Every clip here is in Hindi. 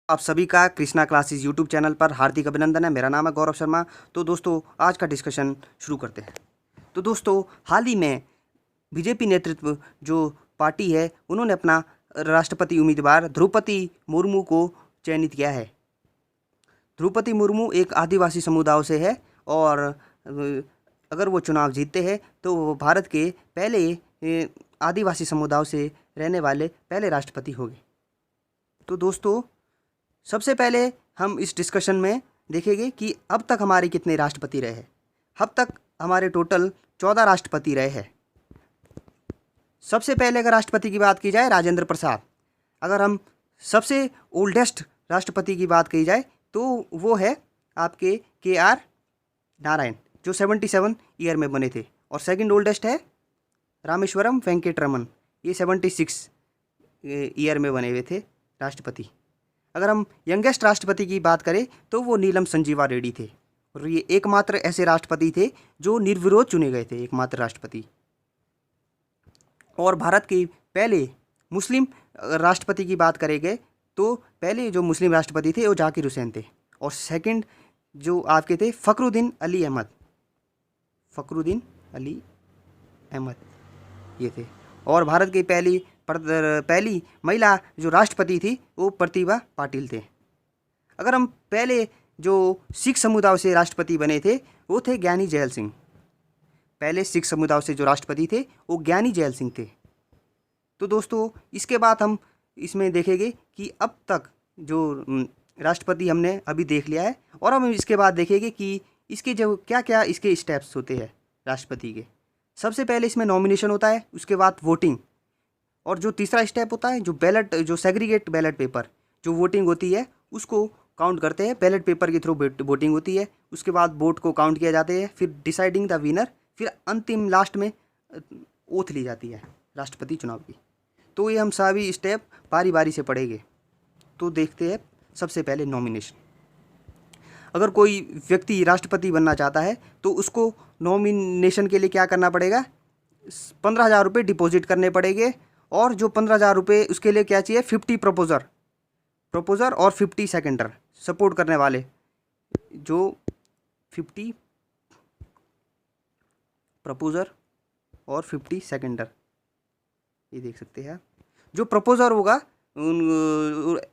आप सभी का कृष्णा क्लासेस यूट्यूब चैनल पर हार्दिक अभिनंदन है। मेरा नाम है गौरव शर्मा। तो दोस्तों आज का डिस्कशन शुरू करते हैं। तो दोस्तों हाल ही में बीजेपी नेतृत्व जो पार्टी है उन्होंने अपना राष्ट्रपति उम्मीदवार द्रौपदी मुर्मू को चयनित किया है। द्रौपदी मुर्मू एक आदिवासी समुदाय से है और अगर वो चुनाव जीतते हैं तो वो भारत के पहले आदिवासी समुदाय से रहने वाले पहले राष्ट्रपति होंगे। तो दोस्तों सबसे पहले हम इस डिस्कशन में देखेंगे कि अब तक हमारे कितने राष्ट्रपति रहे हैं। अब तक हमारे टोटल 14 राष्ट्रपति रहे हैं। सबसे पहले अगर राष्ट्रपति की बात की जाए राजेंद्र प्रसाद। अगर हम सबसे ओल्डेस्ट राष्ट्रपति की बात की जाए तो वो है आपके KR नारायण जो 77 ईयर में बने थे। और सेकंड ओल्डेस्ट है रामेश्वरम वेंकटरमन, ये 76 ईयर में बने हुए थे राष्ट्रपति। अगर हम यंगेस्ट राष्ट्रपति की बात करें तो वो नीलम संजीवा रेड्डी थे और ये एकमात्र ऐसे राष्ट्रपति थे जो निर्विरोध चुने गए थे, एकमात्र राष्ट्रपति। और भारत के पहले मुस्लिम राष्ट्रपति की बात करेंगे तो पहले जो मुस्लिम राष्ट्रपति थे वो जाकिर हुसैन थे। और सेकंड जो आपके थे फ़खरुद्दीन अली अहमद ये थे। और भारत की पहली महिला जो राष्ट्रपति थी वो प्रतिभा पाटिल थे। अगर हम पहले जो सिख समुदाय से राष्ट्रपति बने थे वो थे ज्ञानी जैल सिंह। पहले सिख समुदाय से जो राष्ट्रपति थे वो ज्ञानी जैल सिंह थे। तो दोस्तों इसके बाद हम इसमें देखेंगे कि अब तक जो राष्ट्रपति हमने अभी देख लिया है और हम इसके बाद देखेंगे कि इसके जो क्या क्या इसके स्टेप्स होते हैं राष्ट्रपति के। सबसे पहले इसमें नॉमिनेशन होता है, उसके बाद वोटिंग, और जो तीसरा स्टेप होता है जो बैलेट, जो सेग्रीगेट बैलेट पेपर, जो वोटिंग होती है उसको काउंट करते हैं। बैलेट पेपर के थ्रू वोटिंग होती है, उसके बाद वोट को काउंट किया जाते हैं, फिर डिसाइडिंग द विनर, फिर अंतिम लास्ट में ओथ ली जाती है राष्ट्रपति चुनाव की। तो ये हम सभी स्टेप बारी बारी से पढ़ेंगे। तो देखते हैं सबसे पहले नॉमिनेशन। अगर कोई व्यक्ति राष्ट्रपति बनना चाहता है तो उसको नॉमिनेशन के लिए क्या करना पड़ेगा, 15,000 रुपये डिपॉजिट करने पड़ेंगे। और जो 15,000 रुपये उसके लिए क्या चाहिए, 50 प्रपोजर और 50 सेकेंडर सपोर्ट करने वाले, जो 50 प्रपोजर और 50 सेकेंडर, ये देख सकते हैं। जो प्रपोजर होगा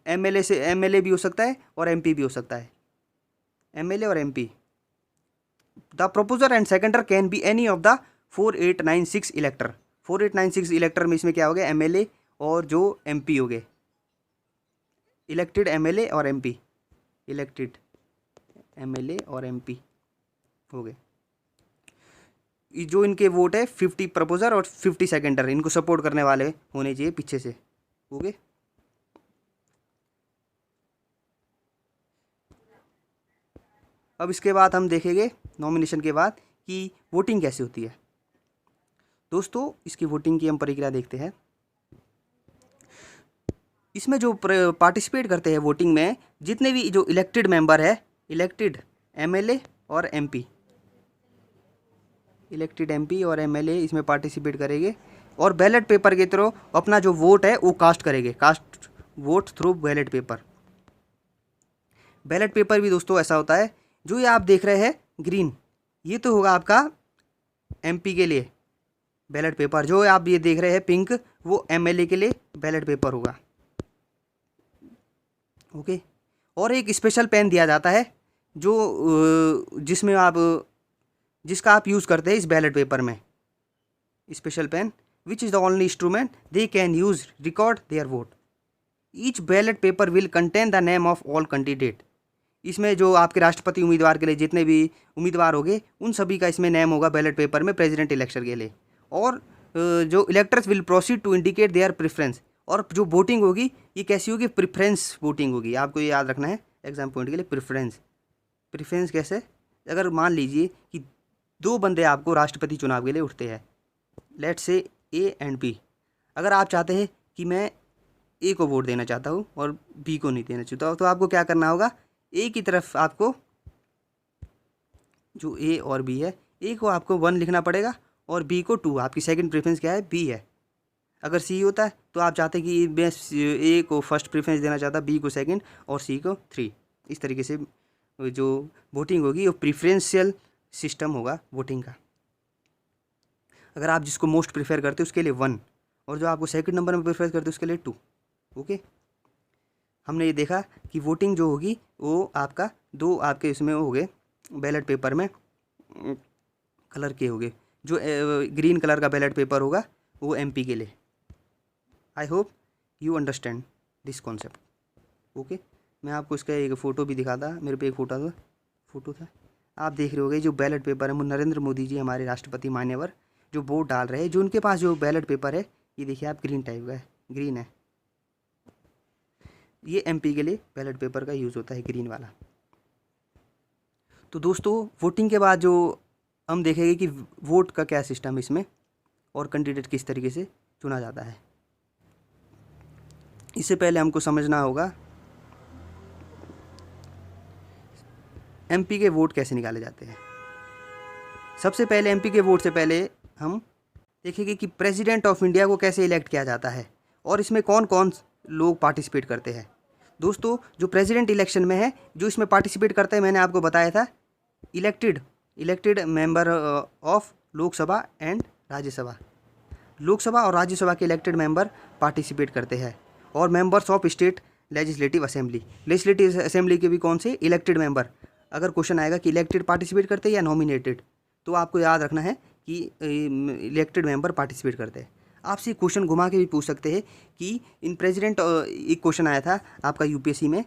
MLA भी हो सकता है और MP भी हो सकता है, MLA और MP। The proposer and सेकेंडर can be any of the 4896 इलेक्टर। 4896 इलेक्टर में इसमें क्या हो गया, MLA और जो MP हो गए, इलेक्टेड MLA और MP, इलेक्टेड MLA और MP हो गए। जो इनके वोट है 50 प्रपोजर और 50 सेकेंडर, इनको सपोर्ट करने वाले होने चाहिए पीछे से, हो गए। अब इसके बाद हम देखेंगे नॉमिनेशन के बाद कि वोटिंग कैसे होती है। दोस्तों इसकी वोटिंग की हम प्रक्रिया देखते हैं। इसमें जो पार्टिसिपेट करते हैं वोटिंग में, जितने भी जो इलेक्टेड मेंबर है, इलेक्टेड MLA और MP, इलेक्टेड MP और MLA इसमें पार्टिसिपेट करेंगे और बैलेट पेपर के थ्रू अपना जो वोट है वो कास्ट करेंगे, cast vote through ballot paper. Ballot paper भी दोस्तों ऐसा होता है, जो ये आप देख रहे हैं ग्रीन, ये तो होगा आपका MP के लिए बैलेट पेपर। जो आप ये देख रहे हैं पिंक, वो MLA के लिए बैलेट पेपर होगा, ओके। और एक स्पेशल पेन दिया जाता है जो जिसका आप यूज़ करते हैं इस बैलेट पेपर में, special pen which is the only instrument they can use record their vote. Each ballot paper will contain the name of all candidate. इसमें जो आपके राष्ट्रपति उम्मीदवार के लिए जितने भी उम्मीदवार होंगे उन सभी का इसमें नेम होगा बैलेट पेपर में प्रेसिडेंट इलेक्शन के लिए। और जो electors will proceed to indicate their preference. और जो वोटिंग होगी ये कैसी होगी, प्रेफरेंस वोटिंग होगी। आपको ये याद रखना है एग्जाम पॉइंट के लिए। प्रेफरेंस कैसे, अगर मान लीजिए कि 2 बंदे आपको राष्ट्रपति चुनाव के लिए उठते हैं, let's say A and B। अगर आप चाहते हैं कि मैं A को वोट देना चाहता हूँ और B को नहीं देना चाहता हूँ, तो आपको क्या करना होगा, A की तरफ आपको जो A और B है, A को आपको 1 लिखना पड़ेगा और B को 2। आपकी सेकंड प्रेफरेंस क्या है, B है। अगर सी होता है तो आप चाहते कि मैं ए को फर्स्ट प्रेफरेंस देना चाहता, बी को सेकंड और सी को थ्री। इस तरीके से जो वोटिंग होगी वो प्रिफरेंशियल सिस्टम होगा वोटिंग का। अगर आप जिसको मोस्ट प्रेफर करते हो उसके लिए 1 और जो आपको सेकंड नंबर में प्रेफर करते हो उसके लिए 2। ओके, हमने ये देखा कि वोटिंग जो होगी वो आपका दो आपके इसमें हो गए बैलेट पेपर में कलर के होंगे। जो ग्रीन कलर का बैलेट पेपर होगा वो एमपी के लिए। I hope you understand this concept. Okay, मैं आपको इसका एक फ़ोटो भी दिखाता, मेरे पे एक फ़ोटो था आप देख रहे होगे। जो बैलेट पेपर है वो नरेंद्र मोदी जी हमारे राष्ट्रपति मान्यवर जो वोट डाल रहे हैं, जो उनके पास जो बैलेट पेपर है ये देखिए आप ग्रीन टाइप का है, ग्रीन है। ये एमपी के लिए बैलेट पेपर का यूज़ होता है ग्रीन वाला। तो दोस्तों वोटिंग के बाद जो हम देखेंगे कि वोट का क्या सिस्टम है इसमें और कैंडिडेट किस तरीके से चुना जाता है। इससे पहले हमको समझना होगा एमपी के वोट कैसे निकाले जाते हैं। सबसे पहले एमपी के वोट से पहले हम देखेंगे कि प्रेसिडेंट ऑफ इंडिया को कैसे इलेक्ट किया जाता है और इसमें कौन कौन लोग पार्टिसिपेट करते हैं। दोस्तों जो प्रेसिडेंट इलेक्शन में है, जो इसमें पार्टिसिपेट करते हैं, मैंने आपको बताया था elected member of Lok Sabha and Rajya Sabha. Lok Sabha और राज्यसभा के इलेक्टेड मेंबर पार्टिसिपेट करते हैं और members of state legislative assembly के भी कौन से इलेक्टेड मेंबर। अगर क्वेश्चन आएगा कि इलेक्टेड पार्टिसिपेट करते हैं या नॉमिनेटेड, तो आपको याद रखना है कि इलेक्टेड मेंबर पार्टिसिपेट करते हैं। आपसे क्वेश्चन घुमा के भी पूछ सकते हैं कि इन प्रेसिडेंट, एक क्वेश्चन आया था आपका यूपीएससी में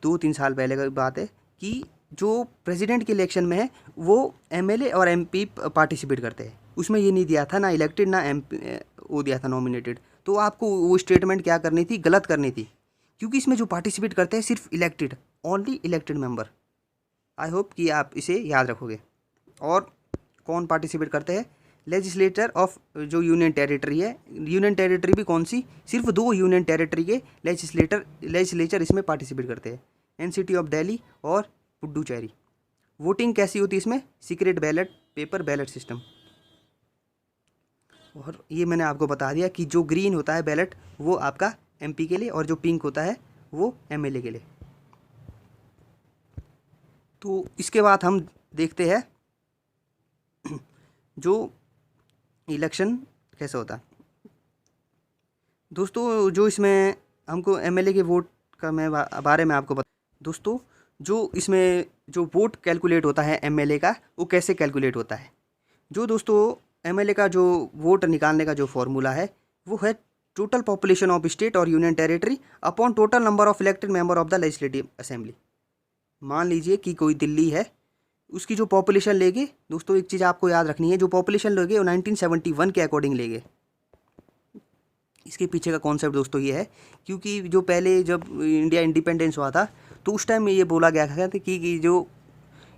2-3 साल पहले का बात है कि जो प्रेसिडेंट के इलेक्शन में है वो एमएलए और एमपी पार्टिसिपेट करते हैं। उसमें ये नहीं दिया था ना इलेक्टेड ना एमपी, वो दिया था नॉमिनेटेड। तो आपको वो स्टेटमेंट क्या करनी थी, गलत करनी थी, क्योंकि इसमें जो पार्टिसिपेट करते हैं सिर्फ elected, only elected member. I hope कि आप इसे याद रखोगे। और कौन पार्टिसिपेट करते हैं, लेजिस्लेटर ऑफ जो यूनियन टेरिटरी है, यूनियन टेरिटरी भी कौन सी, सिर्फ 2 यूनियन टेरिटरी के लेजिस्लेचर इसमें पार्टिसिपेट करते हैं, एनसीटी ऑफ दिल्ली और पुडुचेरी। वोटिंग कैसी होती है इसमें, secret ballot paper ballot system. और ये मैंने आपको बता दिया कि जो ग्रीन होता है बैलेट वो आपका एमपी के लिए और जो पिंक होता है वो एमएलए के लिए। तो इसके बाद हम देखते हैं जो इलेक्शन कैसा होता है। दोस्तों जो इसमें हमको एमएलए के वोट का मैं बारे में आपको दोस्तों जो इसमें जो वोट कैलकुलेट होता है एमएलए का, वो कैसे कैलकुलेट होता है। जो दोस्तों एमएलए का जो वोट निकालने का जो फॉर्मूला है वो है टोटल पॉपुलेशन ऑफ स्टेट और union territory upon total number of elected member of the legislative assembly. मान लीजिए कि कोई दिल्ली है, उसकी जो पॉपुलेशन लेंगे, दोस्तों एक चीज़ आपको याद रखनी है, जो पॉपुलेशन लेंगे वो 1971 के अकॉर्डिंग लेंगे। इसके पीछे का कॉन्सेप्ट दोस्तों ये है क्योंकि जो पहले जब इंडिया इंडिपेंडेंस हुआ था तो उस टाइम में ये बोला गया था कि जो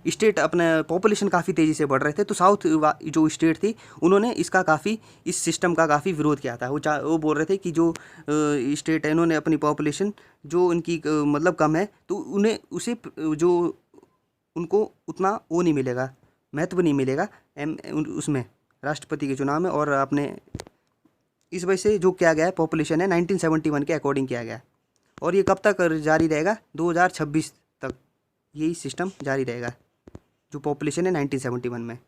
स्टेट अपने पॉपुलेशन काफ़ी तेज़ी से बढ़ रहे थे, तो साउथ जो स्टेट थी उन्होंने इसका काफ़ी, इस सिस्टम का काफ़ी विरोध किया था। वो बोल रहे थे कि जो स्टेट है इन्होंने अपनी पॉपुलेशन जो उनकी मतलब कम है तो उन्हें उसे जो उनको उतना वो नहीं मिलेगा, महत्व नहीं मिलेगा उसमें राष्ट्रपति के चुनाव में। और अपने इस वजह से जो किया गया है पॉपुलेशन है 1971 के अकॉर्डिंग किया गया और ये कब तक जारी रहेगा, 2026 तक यही सिस्टम जारी रहेगा जो पॉपुलेशन है 1971 में।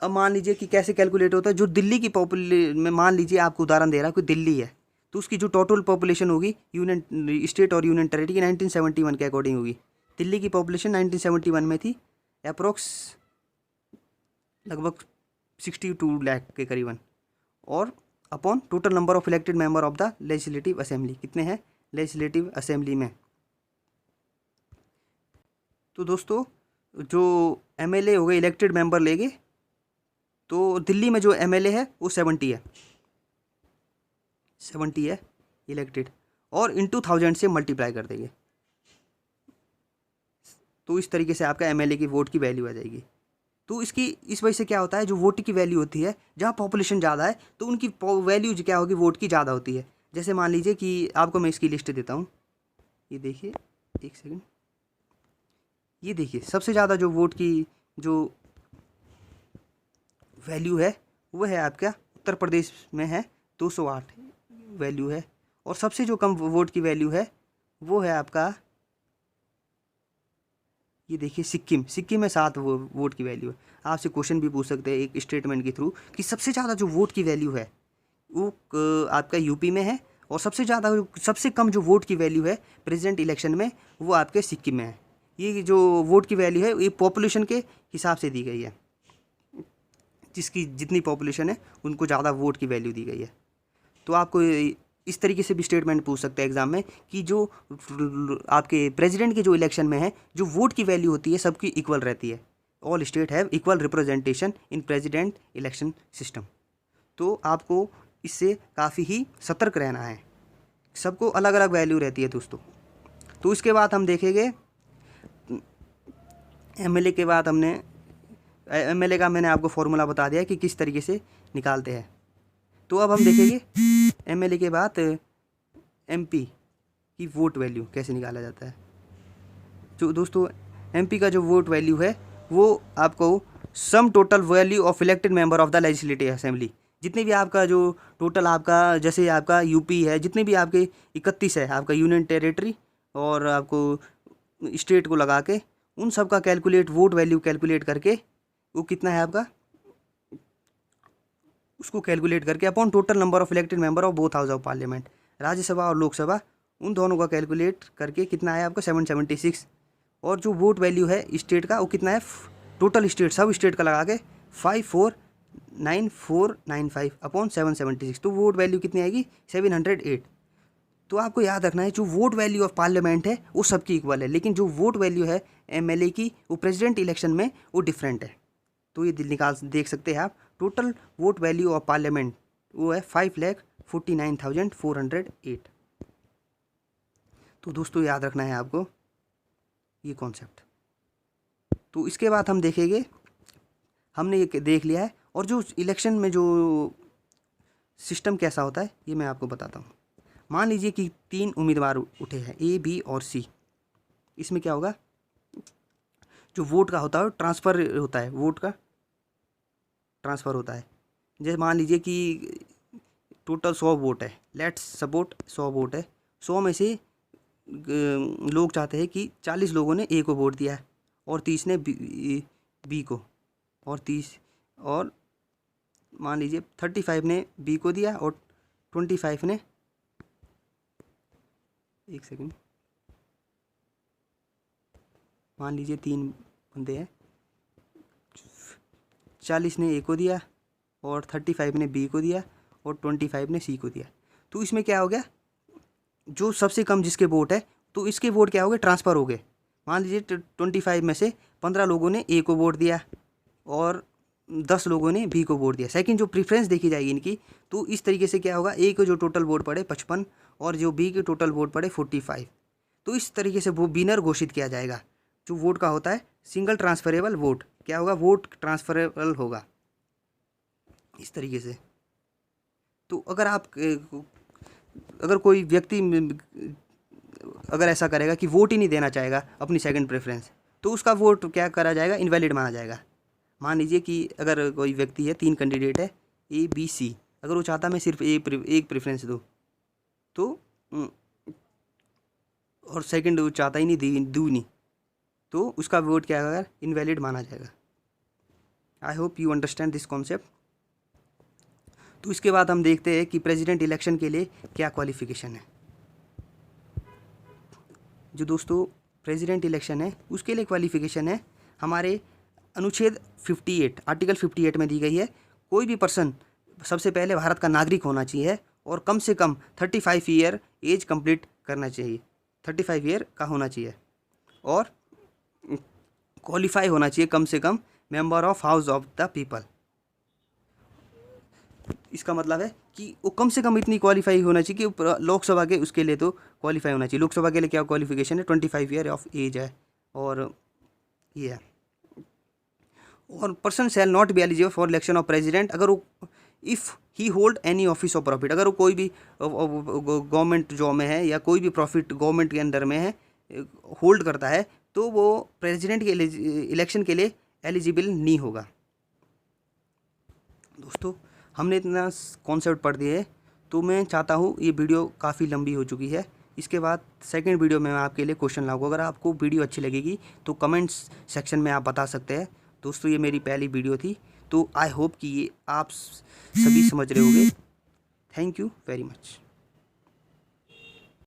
अब मान लीजिए कि कैसे कैलकुलेट होता है, जो दिल्ली की पॉपुलेशन में, मान लीजिए आपको उदाहरण दे रहा है कोई दिल्ली है तो उसकी जो टोटल पॉपुलेशन होगी यूनियन स्टेट और यूनियन टेरिटरी की 1971 के अकॉर्डिंग होगी। दिल्ली की पॉपुलेशन 1971 में थी अप्रोक्स लगभग 62 लाख के करीबन, और upon total number of elected member of the legislative assembly, कितने हैं लेजिस्लेटिव असेंबली में। तो दोस्तों जो एमएलए हो गए इलेक्टेड मेंबर लेंगे तो दिल्ली में जो एमएलए है वो 70 है इलेक्टेड, और इंटू 1000 से मल्टीप्लाई कर देंगे तो इस तरीके से आपका एमएलए की वोट की वैल्यू आ जाएगी। तो इसकी इस वजह से क्या होता है, जो वोट की वैल्यू होती है, जहाँ पॉपुलेशन ज़्यादा है तो उनकी वैल्यू क्या होगी, वोट की ज़्यादा होती है। जैसे मान लीजिए कि आपको मैं इसकी लिस्ट देता हूँ, ये देखिए एक सेकंड, ये देखिए सबसे ज़्यादा जो वोट की जो वैल्यू है वो है आपका उत्तर प्रदेश में है 208 वैल्यू है। और सबसे जो कम वोट की वैल्यू है वो है आपका, ये देखिए सिक्किम में 7 वोट की वैल्यू है। आपसे क्वेश्चन भी पूछ सकते हैं एक स्टेटमेंट के थ्रू कि सबसे ज़्यादा जो वोट की वैल्यू है वो आपका यूपी में है, और सबसे कम जो वोट की वैल्यू है प्रेसिडेंट इलेक्शन में वो आपके सिक्किम में है। ये जो वोट की वैल्यू है ये पॉपुलेशन के हिसाब से दी गई है, जिसकी जितनी पॉपुलेशन है उनको ज़्यादा वोट की वैल्यू दी गई है। तो आपको इस तरीके से भी स्टेटमेंट पूछ सकते हैं एग्जाम में कि जो आपके प्रेसिडेंट के जो इलेक्शन में है जो वोट की वैल्यू होती है सबकी इक्वल रहती है। All state have equal representation in president election system. तो आपको इससे काफ़ी ही सतर्क रहना है, सबको अलग अलग वैल्यू रहती है दोस्तों। तो इसके बाद हम देखेंगे एमएलए के बाद एमएलए का मैंने आपको फॉर्मूला बता दिया कि किस तरीके से निकालते हैं। तो अब हम देखेंगे एमएलए के बाद एमपी की वोट वैल्यू कैसे निकाला जाता है। जो दोस्तों एमपी का जो वोट वैल्यू है वो आपको sum total value of elected member of the legislative assembly, जितने भी आपका जो टोटल आपका जैसे आपका यूपी है, जितने भी आपके 31 है आपका यूनियन टेरिटरी और आपको स्टेट को लगा के उन सब का वोट वैल्यू कैलकुलेट करके वो कितना है आपका, उसको कैलकुलेट करके upon total number of elected member of both house of parliament, Rajya Sabha और लोकसभा, उन दोनों का कैलकुलेट करके कितना है आपका 776। और जो वोट वैल्यू है स्टेट का वो कितना है, टोटल स्टेट सब स्टेट का लगा के 549,495 अपॉन 776। तो वोट वैल्यू कितनी आएगी 708। तो आपको याद रखना है जो वोट वैल्यू ऑफ पार्लियामेंट है वो सबकी इक्वल है, लेकिन जो वोट वैल्यू है एमएलए की वो प्रेसिडेंट इलेक्शन में वो डिफरेंट है। तो ये देख सकते हैं आप total vote value of parliament वो है 5,49,408। तो दोस्तों याद रखना है आपको ये कॉन्सेप्ट। तो इसके बाद हम देखेंगे, हमने ये देख लिया है, और जो इलेक्शन में जो सिस्टम कैसा होता है ये मैं आपको बताता हूँ। मान लीजिए कि 3 उम्मीदवार उठे हैं ए, बी और सी। इसमें क्या होगा, जो वोट का होता है ट्रांसफ़र होता है, वोट का ट्रांसफ़र होता है। जैसे मान लीजिए कि टोटल 100 वोट है, लेट्स सपोर्ट 100 वोट है, 100 में से लोग चाहते हैं कि 40 लोगों ने ए को वोट दिया है और 30 ने बी को, और मान लीजिए 35 ने बी को दिया और 25 ने, एक सेकंड, मान लीजिए 3 बंदे हैं, 40 ने ए को दिया और 35 ने बी को दिया और 25 ने सी को दिया। तो इसमें क्या हो गया, जो सबसे कम जिसके वोट है तो इसके वोट क्या हो गए, ट्रांसफ़र हो गए। मान लीजिए 25 में से 15 लोगों ने ए को वोट दिया और 10 लोगों ने बी को वोट दिया। सेकंड जो प्रेफरेंस देखी जाएगी इनकी, तो इस तरीके से क्या होगा, ए को जो टोटल वोट पड़े 55 और जो बी के टोटल वोट पड़े 45। तो इस तरीके से वो विनर घोषित किया जाएगा। जो वोट का होता है सिंगल ट्रांसफरेबल वोट, क्या होगा, वोट ट्रांसफरेबल होगा इस तरीके से। तो अगर कोई व्यक्ति अगर ऐसा करेगा कि वोट ही नहीं देना चाहेगा अपनी सेकंड प्रेफरेंस, तो उसका वोट क्या करा जाएगा, इनवैलिड माना जाएगा। मान लीजिए कि अगर कोई व्यक्ति है, 3 कैंडिडेट है ए, बी, सी, अगर वो चाहता मैं सिर्फ एक प्रेफरेंस दूँ तो, और सेकंड वो चाहता ही नहीं दूँ नहीं, तो उसका वोट क्या होगा, इनवैलिड माना जाएगा। I hope you understand this concept. तो इसके बाद हम देखते हैं कि प्रेसिडेंट इलेक्शन के लिए क्या क्वालिफ़िकेशन है। जो दोस्तों प्रेसिडेंट इलेक्शन है उसके लिए क्वालिफ़िकेशन है हमारे अनुच्छेद 58 आर्टिकल 58 में दी गई है। कोई भी पर्सन सबसे पहले भारत का नागरिक होना चाहिए और कम से कम 35 ईयर एज कंप्लीट करना चाहिए, 35 ईयर का होना चाहिए, और क्वालिफाई होना चाहिए कम से कम member of house of the people. इसका मतलब है कि वो कम से कम इतनी क्वालिफाई होना चाहिए कि लोकसभा के उसके लिए तो क्वालिफाई होना चाहिए। लोकसभा के लिए क्या क्वालिफिकेशन है, 25 ईयर ऑफ एज है, और ये है। और person shall not be eligible for election of president अगर वो if he hold any office of profit, अगर वो कोई भी गवर्नमेंट जॉब में है या कोई भी प्रॉफिट गवर्नमेंट के अंडर में है, होल्ड करता है, तो वो प्रेसिडेंट के इलेक्शन के लिए एलिजिबल नहीं होगा। दोस्तों हमने इतना कॉन्सेप्ट पढ़ दिए, तो मैं चाहता हूँ, ये वीडियो काफ़ी लंबी हो चुकी है, इसके बाद सेकंड वीडियो में मैं आपके लिए क्वेश्चन लाऊंगा। अगर आपको वीडियो अच्छी लगेगी तो कमेंट्स सेक्शन में आप बता सकते हैं। दोस्तों ये मेरी पहली वीडियो थी, तो आई होप कि ये आप सभी समझ रहे होंगे। Thank you very much.